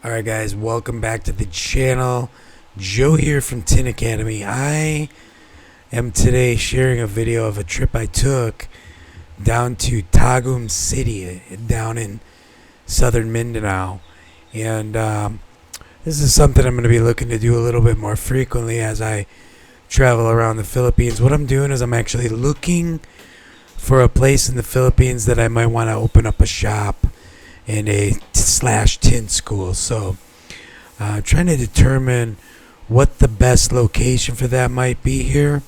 Alright guys, welcome back to the channel. Joe here from Tint Academy. I am today sharing a video of a trip I took down to TAGUM City down in southern Mindanao. And this is something I'm going to be looking to do a little bit more frequently as I travel around the Philippines. What I'm doing is I'm actually looking for a place in the Philippines that I might want to open up a shop and a /tint school. So trying to determine what the best location for that might be here.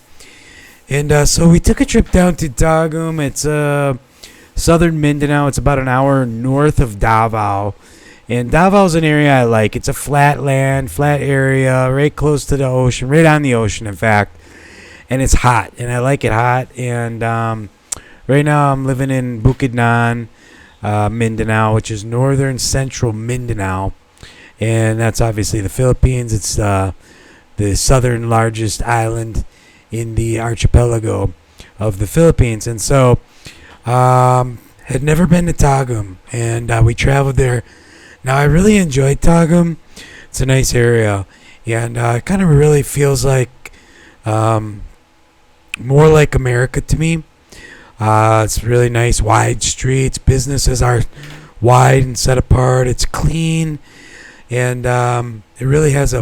And so we took a trip down to TAGUM. It's southern Mindanao. It's about an hour north of Davao. And Davao's an area I like. It's a flat land, flat area, right close to the ocean, right on the ocean, in fact. And it's hot, and I like it hot. And right now I'm living in Bukidnon, Mindanao, which is northern central Mindanao, and that's obviously the Philippines. It's the southern largest island in the archipelago of the Philippines. And so had never been to TAGUM, and we traveled there. Now I really enjoyed TAGUM. It's a nice area, and it kind of really feels like more like America to me. It's really nice, wide streets. Businesses are wide and set apart. It's clean, and it really has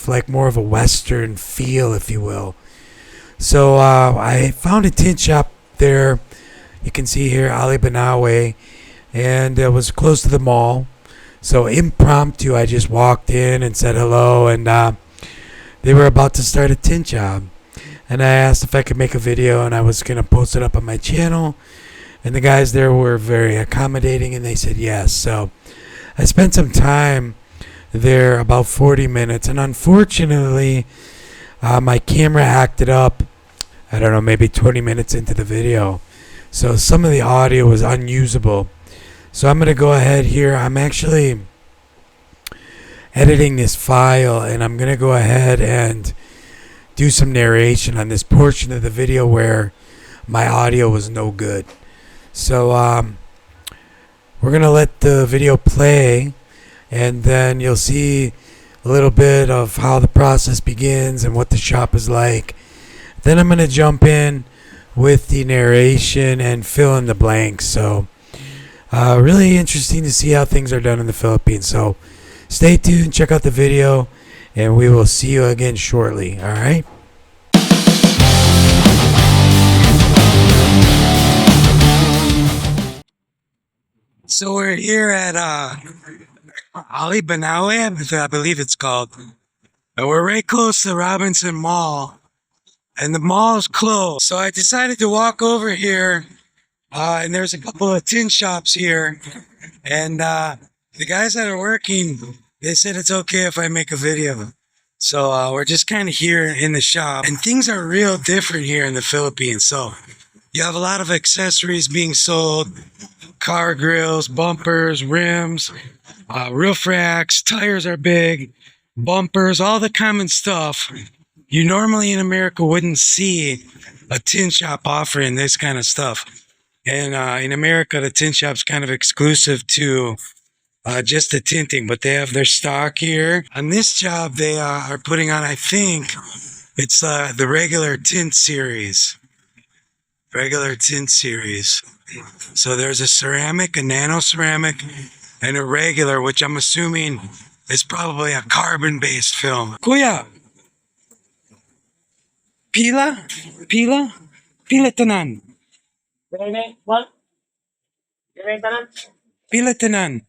like more of a Western feel, if you will. So I found a tint shop there. You can see here, Benawe, and it was close to the mall. So impromptu, I just walked in and said hello, and they were about to start a tint job. And I asked if I could make a video, and I was going to post it up on my channel. And the guys there were very accommodating, and they said yes. So I spent some time there, about 40 minutes. And unfortunately, my camera acted up, I don't know, maybe 20 minutes into the video. So some of the audio was unusable. So I'm going to go ahead here. I'm actually editing this file, and I'm going to go ahead and do some narration on this portion of the video where my audio was no good. So we're going to let the video play, and then you'll see a little bit of how the process begins and what the shop is like. Then I'm going to jump in with the narration and fill in the blanks. So really interesting to see how things are done in the Philippines. So stay tuned, check out the video, and we will see you again shortly. All right. So we're here at Benawe, I believe it's called. And we're right close to Robinson Mall, and the mall is closed. So I decided to walk over here, and there's a couple of tin shops here, and the guys that are working, they said it's okay if I make a video. So we're just kind of here in the shop, and things are real different here in the Philippines. So you have a lot of accessories being sold, car grills, bumpers, rims, roof racks, tires are big, bumpers, all the common stuff you normally in America wouldn't see a tin shop offering this kind of stuff. And in America, the tin shop's kind of exclusive to just the tinting, but they have their stock here. On this job, they are putting on, I think, it's the regular tint series. Regular tint series. So there's a ceramic, a nano ceramic, and a regular, which I'm assuming is probably a carbon-based film. Kuya! Pila? Tanan. What? Pila tanan.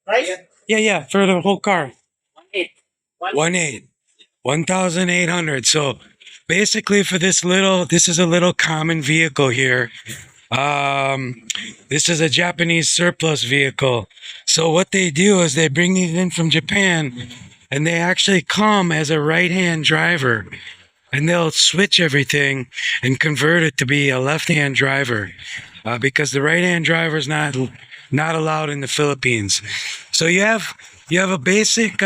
Right? Yeah, for the whole car. 1.8. 1.8. 1,800. So basically for this is a little common vehicle here. This is a Japanese surplus vehicle. So what they do is they bring these in from Japan, and they actually come as a right-hand driver, and they'll switch everything and convert it to be a left-hand driver, because the right-hand driver is not allowed in the Philippines. So you have a basic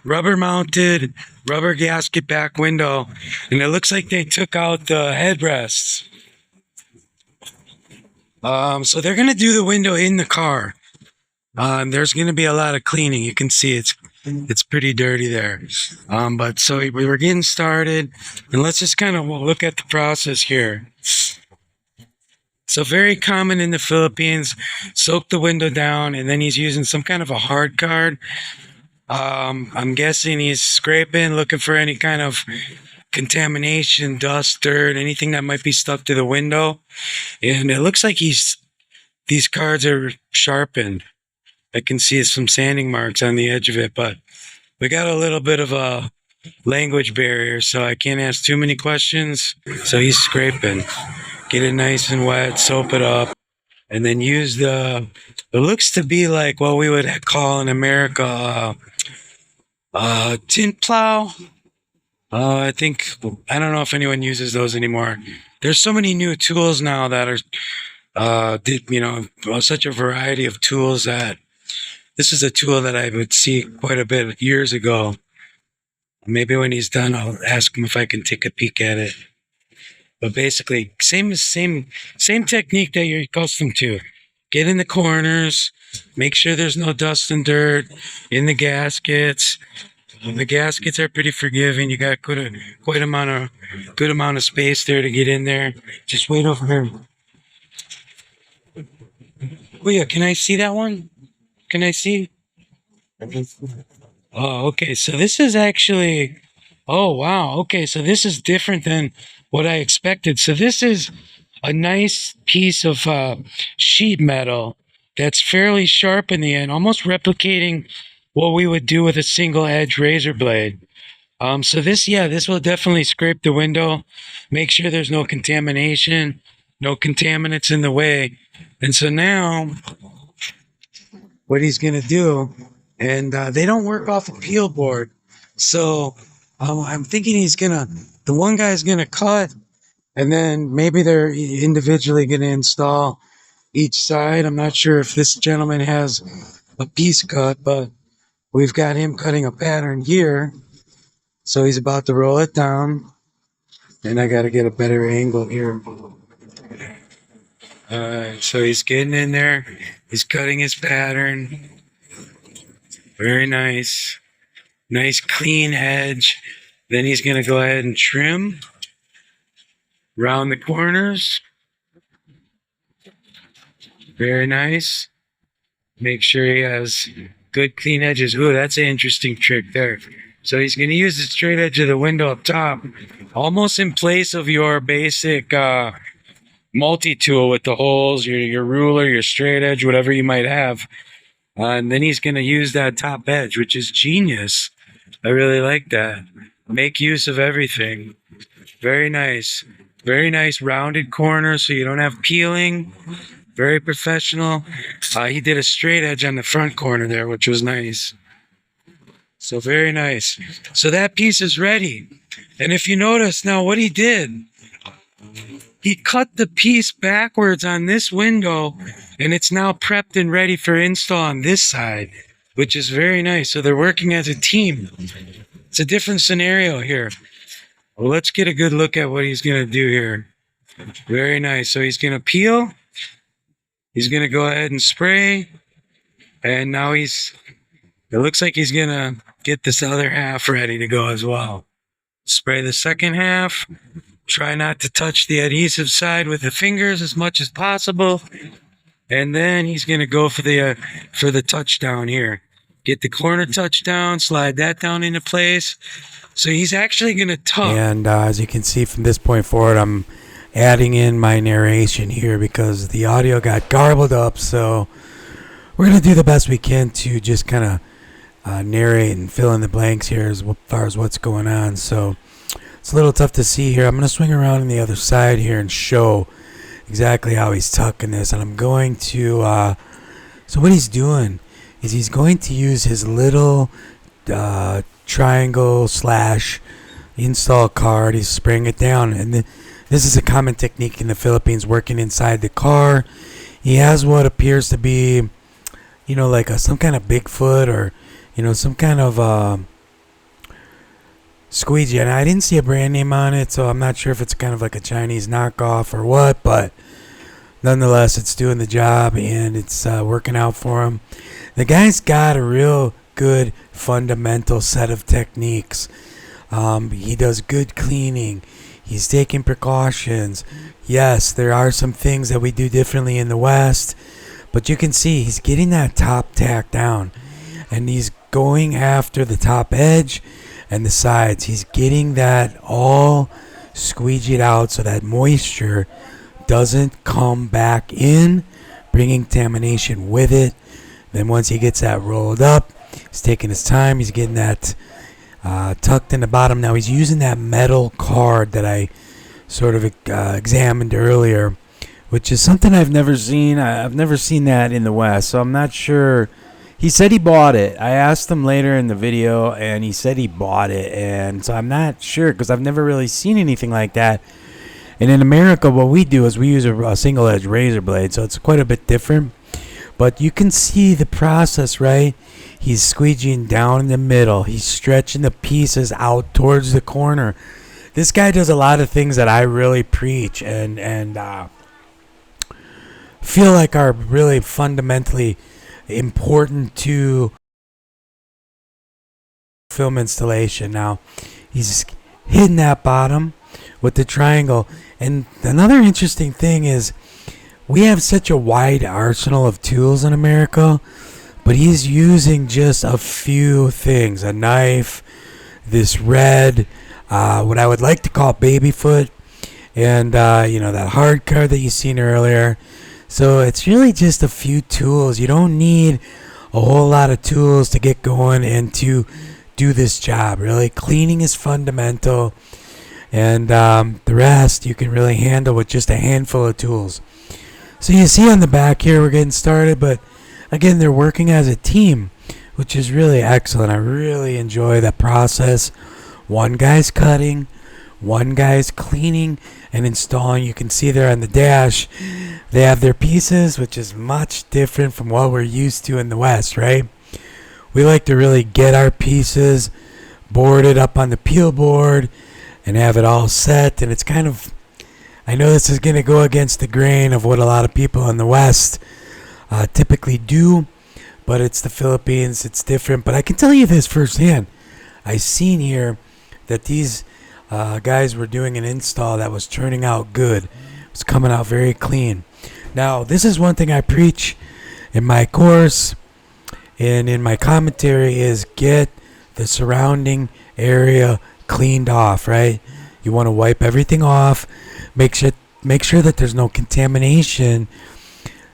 rubber-mounted rubber gasket back window, and it looks like they took out the headrests. So they're gonna do the window in the car. There's going to be a lot of cleaning. You can see it's pretty dirty there. But so we were getting started, and let's just kind of look at the process here. So very common in the Philippines, soak the window down, and then he's using some kind of a hard card. I'm guessing he's scraping, looking for any kind of contamination, dust, dirt, anything that might be stuck to the window. And it looks like these cards are sharpened. I can see some sanding marks on the edge of it, but we got a little bit of a language barrier, so I can't ask too many questions. So he's scraping. Get it nice and wet, soap it up, and then use it looks to be like what we would call in America tint plow. I don't know if anyone uses those anymore. There's so many new tools now that are, such a variety of tools that this is a tool that I would see quite a bit years ago. Maybe when he's done, I'll ask him if I can take a peek at it. But basically, same technique that you're accustomed to. Get in the corners, make sure there's no dust and dirt in the gaskets. The gaskets are pretty forgiving. You got good amount of space there to get in there. Just wait over here. Oh yeah, can I see that one? Can I see? Oh, okay. So this is actually. Oh wow. Okay, so this is different than what I expected. So this is a nice piece of sheet metal that's fairly sharp in the end, almost replicating what we would do with a single edge razor blade. So this will definitely scrape the window, make sure there's no contamination, no contaminants in the way. And so now what he's going to do, and they don't work off a peel board. So I'm thinking the one guy's going to cut, and then maybe they're individually going to install each side. I'm not sure if this gentleman has a piece cut, but we've got him cutting a pattern here. So he's about to roll it down, and I got to get a better angle here. So he's getting in there. He's cutting his pattern. Very nice. Nice clean edge. Then he's going to go ahead and trim around the corners. Very nice. Make sure he has good clean edges. Ooh, that's an interesting trick there. So he's going to use the straight edge of the window up top, almost in place of your basic multi-tool with the holes, your ruler, your straight edge, whatever you might have. And then he's going to use that top edge, which is genius. I really like that. Make use of everything. Very nice. Very nice rounded corner so you don't have peeling. Very professional. He did a straight edge on the front corner there, which was nice. So very nice. So that piece is ready. And if you notice now what he did, he cut the piece backwards on this window, and it's now prepped and ready for install on this side, which is very nice. So they're working as a team. It's a different scenario here. Well, let's get a good look at what he's going to do here. Very nice. So he's going to peel. He's going to go ahead and spray. And now it looks like he's going to get this other half ready to go as well. Spray the second half. Try not to touch the adhesive side with the fingers as much as possible. And then he's going to go for the touchdown here. Get the corner touchdown, slide that down into place. So he's actually going to tuck. And as you can see from this point forward, I'm adding in my narration here because the audio got garbled up. So we're going to do the best we can to just kind of narrate and fill in the blanks here as far as what's going on. So it's a little tough to see here. I'm going to swing around on the other side here and show exactly how he's tucking this. And I'm going to, so what he's doing is he's going to use his little triangle / install card. He's spraying it down. And this is a common technique in the Philippines, working inside the car. He has what appears to be, like some kind of Bigfoot or, some kind of squeegee. And I didn't see a brand name on it, so I'm not sure if it's kind of like a Chinese knockoff or what, but nonetheless, it's doing the job and it's working out for him. The guy's got a real good fundamental set of techniques. He does good cleaning. He's taking precautions. Yes, there are some things that we do differently in the West, but you can see he's getting that top tack down, and he's going after the top edge and the sides. He's getting that all squeegeed out so that moisture doesn't come back in, bringing contamination with it. Then once he gets that rolled up, he's taking his time. He's getting that tucked in the bottom. Now he's using that metal card that I sort of examined earlier, which is something I've never seen. I've never seen that in the West, so I'm not sure. He said he bought it. I asked him later in the video, and he said he bought it, and so I'm not sure because I've never really seen anything like that. And in America, what we do is we use a single-edge razor blade, so it's quite a bit different. But you can see the process, right? He's squeegeeing down in the middle. He's stretching the pieces out towards the corner. This guy does a lot of things that I really preach and feel like are really fundamentally important to film installation. Now, he's hitting that bottom with the triangle. And another interesting thing is we have such a wide arsenal of tools in America, but he's using just a few things. A knife, this red, what I would like to call baby foot, and that hard card that you seen earlier. So it's really just a few tools. You don't need a whole lot of tools to get going and to do this job. Really, cleaning is fundamental, and the rest you can really handle with just a handful of tools. So you see on the back here we're getting started, but again, they're working as a team, which is really excellent. I really enjoy that process. One guy's cutting, one guy's cleaning and installing. You can see there on the dash, they have their pieces, which is much different from what we're used to in the West, right? We like to really get our pieces boarded up on the peel board and have it all set. And it's kind of, I know this is going to go against the grain of what a lot of people in the West typically do, but it's the Philippines, it's different. But I can tell you this firsthand. I seen here that these guys were doing an install that was turning out good. It was coming out very clean. Now, this is one thing I preach in my course and in my commentary is get the surrounding area cleaned off, right? You want to wipe everything off, make sure that there's no contamination,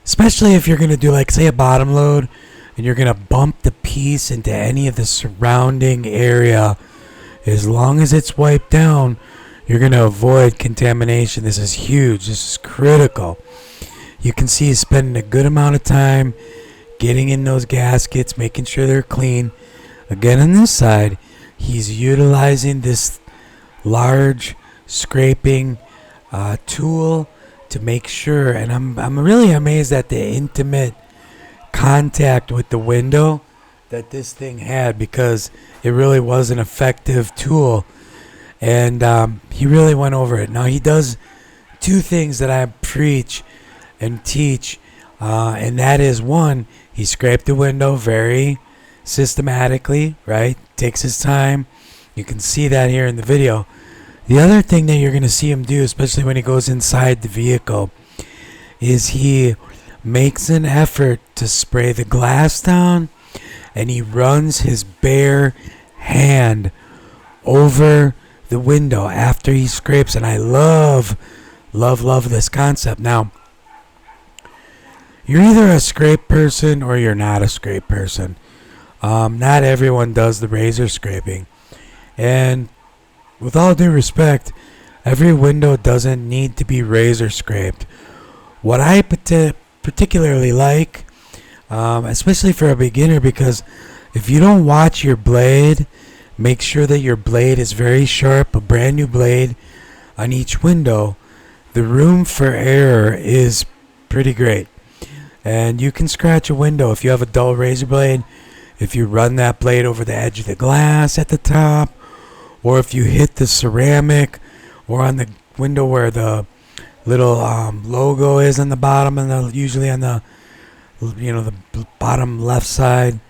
especially if you're going to do, like, say, a bottom load and you're going to bump the piece into any of the surrounding area. As long as it's wiped down, you're going to avoid contamination. This is huge. This is critical. You can see he's spending a good amount of time getting in those gaskets, making sure they're clean. Again, on this side, he's utilizing this large scraping tool to make sure. And I'm really amazed at the intimate contact with the window that this thing had, because it really was an effective tool, and he really went over it. Now, he does two things that I preach and teach, and that is, one, he scraped the window very systematically, right? Takes his time. You can see that here in the video. The other thing that you're going to see him do, especially when he goes inside the vehicle, is he makes an effort to spray the glass down, and he runs his bare hand over the window after he scrapes. And I love this concept. Now, you're either a scrape person or you're not a scrape person. Not everyone does the razor scraping. And with all due respect, every window doesn't need to be razor scraped. What I particularly like, especially for a beginner, because if you don't watch your blade, make sure that your blade is very sharp, a brand new blade on each window, the room for error is pretty great. And you can scratch a window if you have a dull razor blade, if you run that blade over the edge of the glass at the top, or if you hit the ceramic or on the window where the little logo is on the bottom, and usually on the the bottom left side,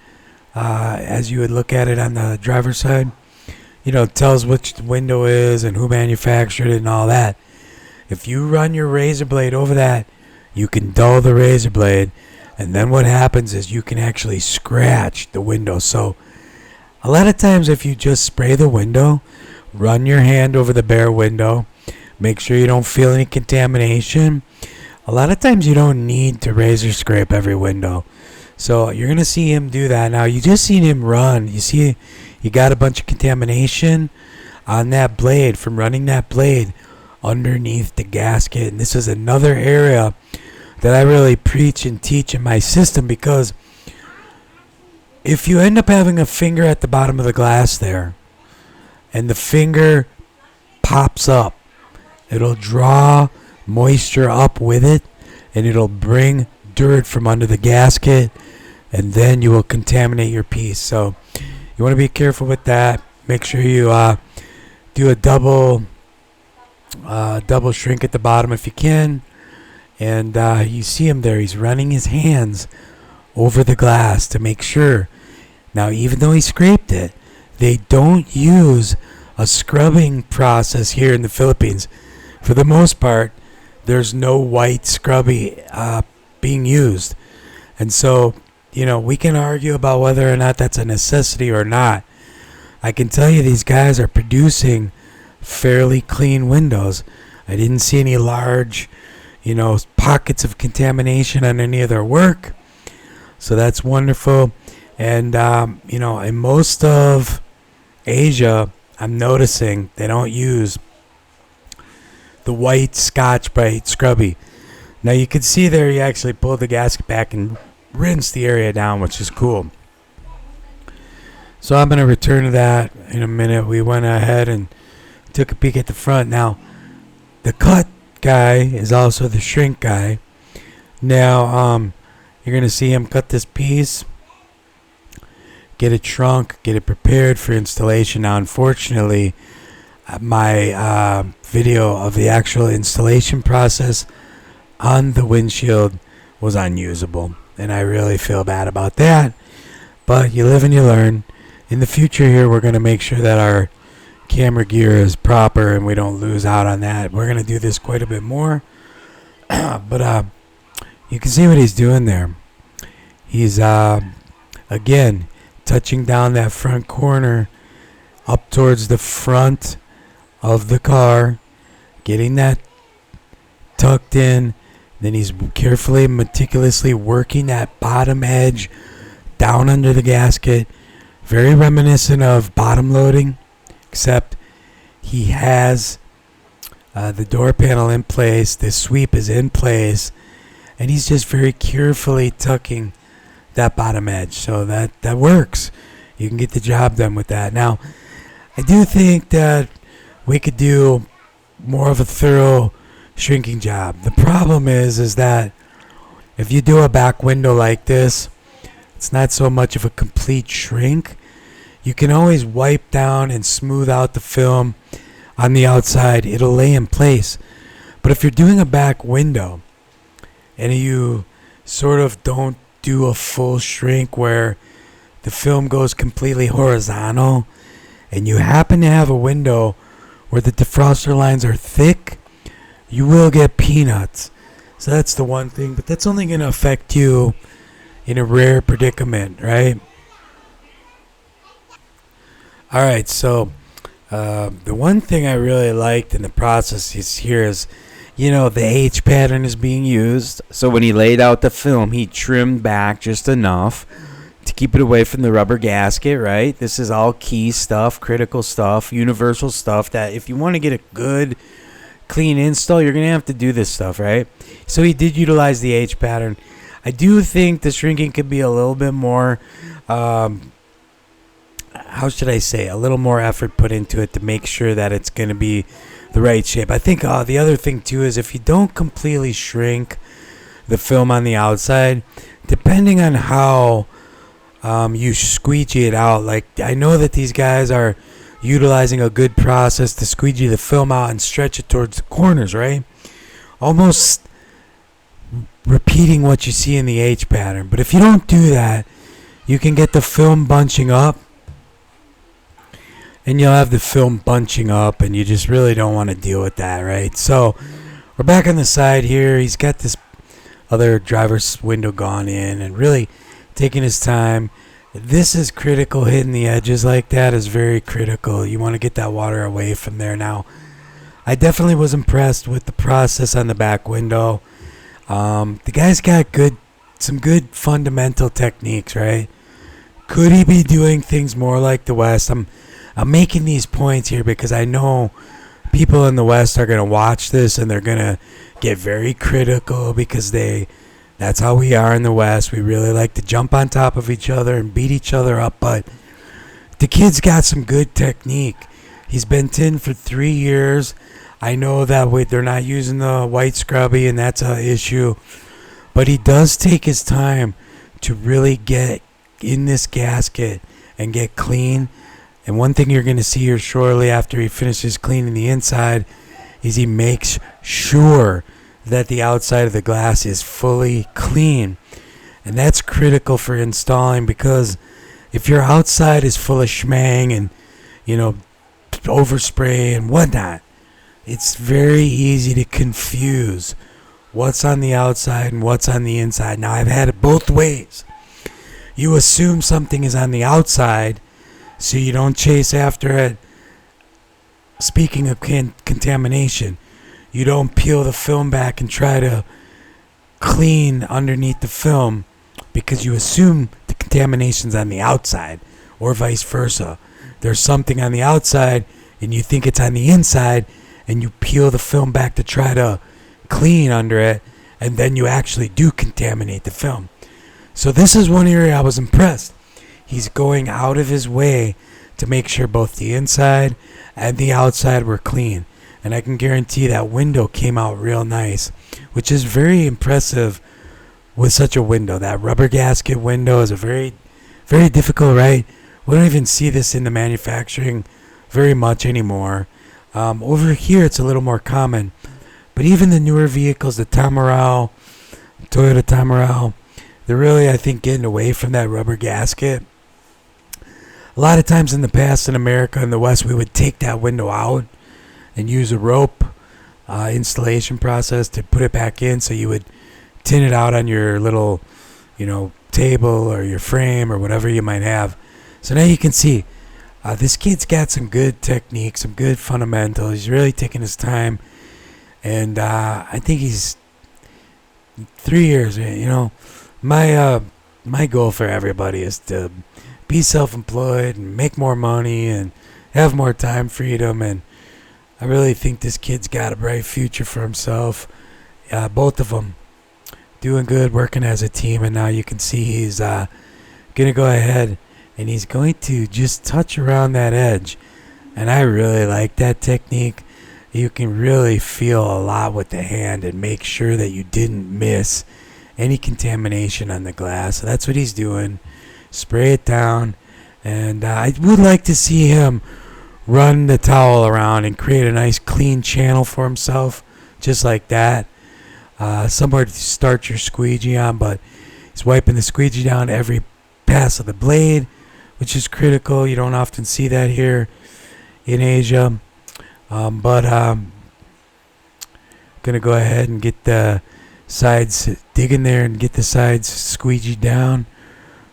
as you would look at it on the driver's side. It tells which window is and who manufactured it and all that. If you run your razor blade over that, you can dull the razor blade, and then what happens is you can actually scratch the window. So a lot of times if you just spray the window, run your hand over the bare window, make sure you don't feel any contamination. A lot of times you don't need to razor scrape every window. So you're going to see him do that. Now you just seen him run. You see he got a bunch of contamination on that blade from running that blade underneath the gasket. And this is another area that I really preach and teach in my system, because if you end up having a finger at the bottom of the glass there and the finger pops up, it'll draw moisture up with it, and it'll bring dirt from under the gasket, and then you will contaminate your piece. So you want to be careful with that. Make sure you do a double shrink at the bottom if you can. And you see him there. He's running his hands over the glass to make sure. Now, even though he scraped it, they don't use a scrubbing process here in the Philippines. For the most part, there's no white scrubby being used. And so, we can argue about whether or not that's a necessity or not. I can tell you these guys are producing fairly clean windows. I didn't see any large pockets of contamination on any of their work. So that's wonderful. And, in most of Asia, I'm noticing they don't use the white Scotch-Brite scrubby. Now you can see there he actually pulled the gasket back and rinsed the area down, which is cool. So I'm going to return to that in a minute. We went ahead and took a peek at the front. Now, the cut guy is also the shrink guy. Now, you're going to see him cut this piece, get it shrunk, get it prepared for installation. Now, unfortunately, my video of the actual installation process on the windshield was unusable, and I really feel bad about that. But you live and you learn. In the future here, we're going to make sure that our camera gear is proper and we don't lose out on that. We're going to do this quite a bit more. But you can see what he's doing there. He's, again, touching down that front corner up towards the front of the car, getting that tucked in. Then he's carefully, meticulously working that bottom edge down under the gasket. Very reminiscent of bottom loading, except he has the door panel in place, the sweep is in place, and he's just very carefully tucking that bottom edge. So that works. You can get the job done with that. Now, I do think that we could do more of a thorough shrinking job. The problem is that if you do a back window like this, it's not so much of a complete shrink. You can always wipe down and smooth out the film on the outside. It'll lay in place. But if you're doing a back window and you sort of don't do a full shrink where the film goes completely horizontal, and you happen to have a window where the defroster lines are thick, you will get peanuts. So that's the one thing, but that's only going to affect you in a rare predicament, right? All right, so the one thing I really liked in the process here is, the H pattern is being used. So when he laid out the film, he trimmed back just enough to keep it away from the rubber gasket, right? This is all key stuff, critical stuff, universal stuff that if you want to get a good, clean install, you're going to have to do this stuff, right? So he did utilize the H pattern. I do think the shrinking could be a little bit more, how should I say, a little more effort put into it to make sure that it's going to be the right shape. I think the other thing too is if you don't completely shrink the film on the outside, depending on how you squeegee it out, like I know that these guys are utilizing a good process to squeegee the film out and stretch it towards the corners, right? almost repeating what you see in the H pattern. But if you don't do that, you can get the film bunching up, and you'll have the film bunching up, and you just really don't want to deal with that, right? So we're back on the side here. He's got this other driver's window gone in and really taking his time. This is critical. Hitting the edges like that is very critical. You want to get that water away from there. Now, I definitely was impressed with the process on the back window. The guy's got some good fundamental techniques, right? Could he be doing things more like the West? I'm making these points here because I know people in the West are going to watch this and they're going to get very critical because that's how we are in the West. We really like to jump on top of each other and beat each other up, but the kid's got some good technique. He's been tin for 3 years. I know that they're not using the white scrubby, and that's an issue, but he does take his time to really get in this gasket and get clean. And one thing you're going to see here shortly after he finishes cleaning the inside is he makes sure that the outside of the glass is fully clean. And that's critical for installing, because if your outside is full of schmang and, overspray and whatnot, it's very easy to confuse what's on the outside and what's on the inside. Now, I've had it both ways. You assume something is on the outside, so you don't chase after it. Speaking of contamination, you don't peel the film back and try to clean underneath the film because you assume the contamination's on the outside, or vice versa. There's something on the outside and you think it's on the inside, and you peel the film back to try to clean under it, and then you actually do contaminate the film. So this is one area I was impressed. He's going out of his way to make sure both the inside and the outside were clean. And I can guarantee that window came out real nice, which is very impressive with such a window. That rubber gasket window is a very, very difficult, right? We don't even see this in the manufacturing very much anymore. Over here, it's a little more common. But even the newer vehicles, the Toyota Tamaraw, they're really, I think, getting away from that rubber gasket. A lot of times in the past in America and the West, we would take that window out and use a rope installation process to put it back in. So you would tin it out on your little, table or your frame or whatever you might have. So now you can see this kid's got some good technique, some good fundamentals. He's really taking his time. And I think he's 3 years, my goal for everybody is to be self-employed and make more money and have more time freedom. And I really think this kid's got a bright future for himself. Both of them doing good, working as a team. And now you can see he's going to go ahead and he's going to just touch around that edge. And I really like that technique. You can really feel a lot with the hand and make sure that you didn't miss any contamination on the glass. So that's what he's doing. Spray it down. And I would like to see him run the towel around and create a nice clean channel for himself, just like that. Somewhere to start your squeegee on, but he's wiping the squeegee down every pass of the blade, which is critical. You don't often see that here in Asia. But gonna go ahead and get the sides, dig in there and get the sides squeegee down.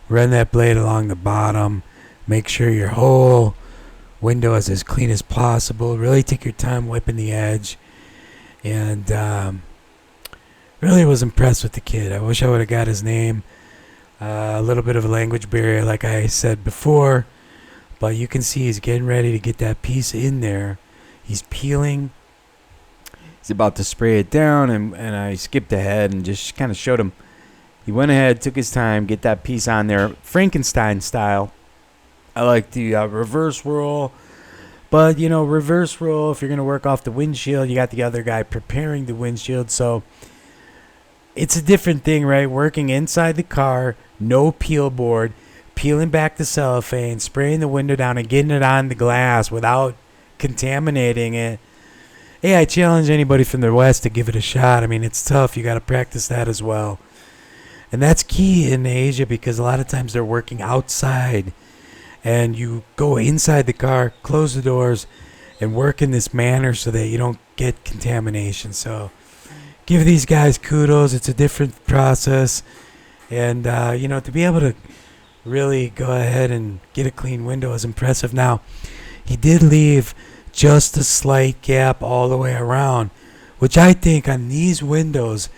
Run that blade along the bottom. Make sure your whole window is as clean as possible. Really take your time wiping the edge. And really was impressed with the kid. I wish I would have got his name. A little bit of a language barrier, like I said before. But you can see he's getting ready to get that piece in there. He's peeling. He's about to spray it down, and I skipped ahead and just kind of showed him. He went ahead, took his time, get that piece on there, Frankenstein style. I like the reverse roll. But, reverse roll, if you're going to work off the windshield, you got the other guy preparing the windshield. So it's a different thing, right? Working inside the car, no peel board, peeling back the cellophane, spraying the window down and getting it on the glass without contaminating it. hey, I challenge anybody from the West to give it a shot. I mean, it's tough. You got to practice that as well. And that's key in Asia because a lot of times they're working outside and you go inside the car, close the doors, and work in this manner so that you don't get contamination. So give these guys kudos. It's a different process. And, to be able to really go ahead and get a clean window is impressive. Now, he did leave just a slight gap all the way around, which I think on these windows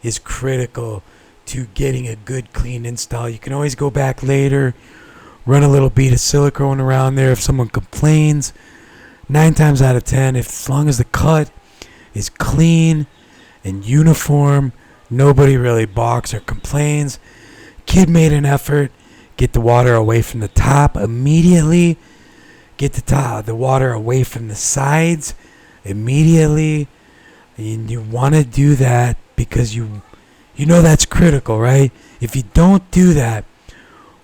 is critical to getting a good clean install. You can always go back later, run a little bead of silicone around there if someone complains. 9 times out of 10, as long as the cut is clean and uniform, nobody really balks or complains. Kid made an effort. Get the water away from the top immediately. Get the water away from the sides immediately. And you want to do that because you know that's critical, right? If you don't do that,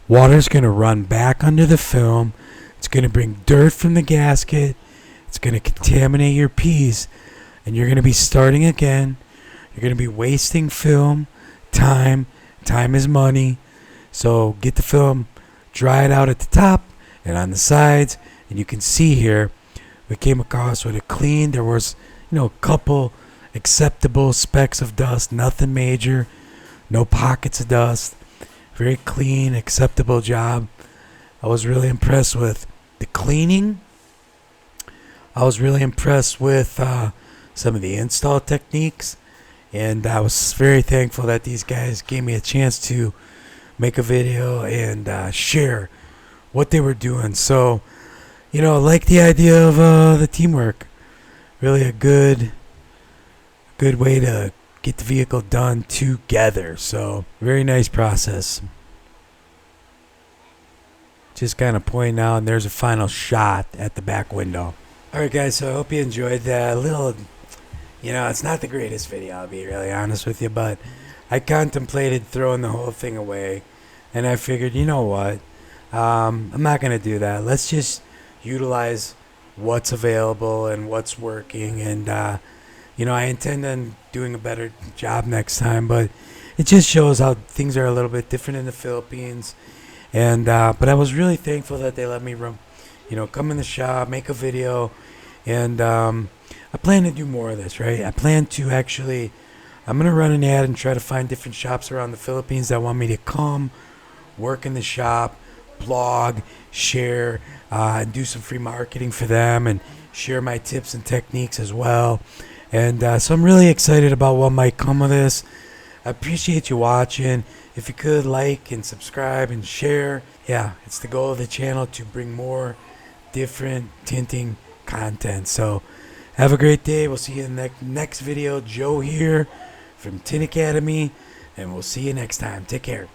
water's going to run back under the film. It's going to bring dirt from the gasket. It's going to contaminate your piece. And you're going to be starting again. You're going to be wasting film, time. Time is money. So get the film, dry it out at the top and on the sides. And you can see here, we came across with it clean. There was, a couple acceptable specks of dust, nothing major, no pockets of dust. Very clean, acceptable job. I was really impressed with the cleaning. I was really impressed with some of the install techniques. And I was very thankful that these guys gave me a chance to make a video and share what they were doing. So, I like the idea of the teamwork. Really a good way to get the vehicle done together. So, very nice process. Just kind of pointing out, and there's a final shot at the back window. Alright guys, so I hope you enjoyed that little, it's not the greatest video, I'll be really honest with you, but I contemplated throwing the whole thing away, and I figured, you know what, I'm not going to do that. Let's just utilize what's available and what's working, and, I intend on doing a better job next time, but it just shows how things are a little bit different in the Philippines, and, but I was really thankful that they let me come in the shop, make a video, and I plan to do more of this, right? I plan to I'm going to run an ad and try to find different shops around the Philippines that want me to come, work in the shop, blog, share, and do some free marketing for them and share my tips and techniques as well. And so I'm really excited about what might come of this. I appreciate you watching. If you could like and subscribe and share. Yeah, it's the goal of the channel to bring more different tinting content. So have a great day. We'll see you in the next video. Joe here from Tint Academy, and we'll see you next time. Take care.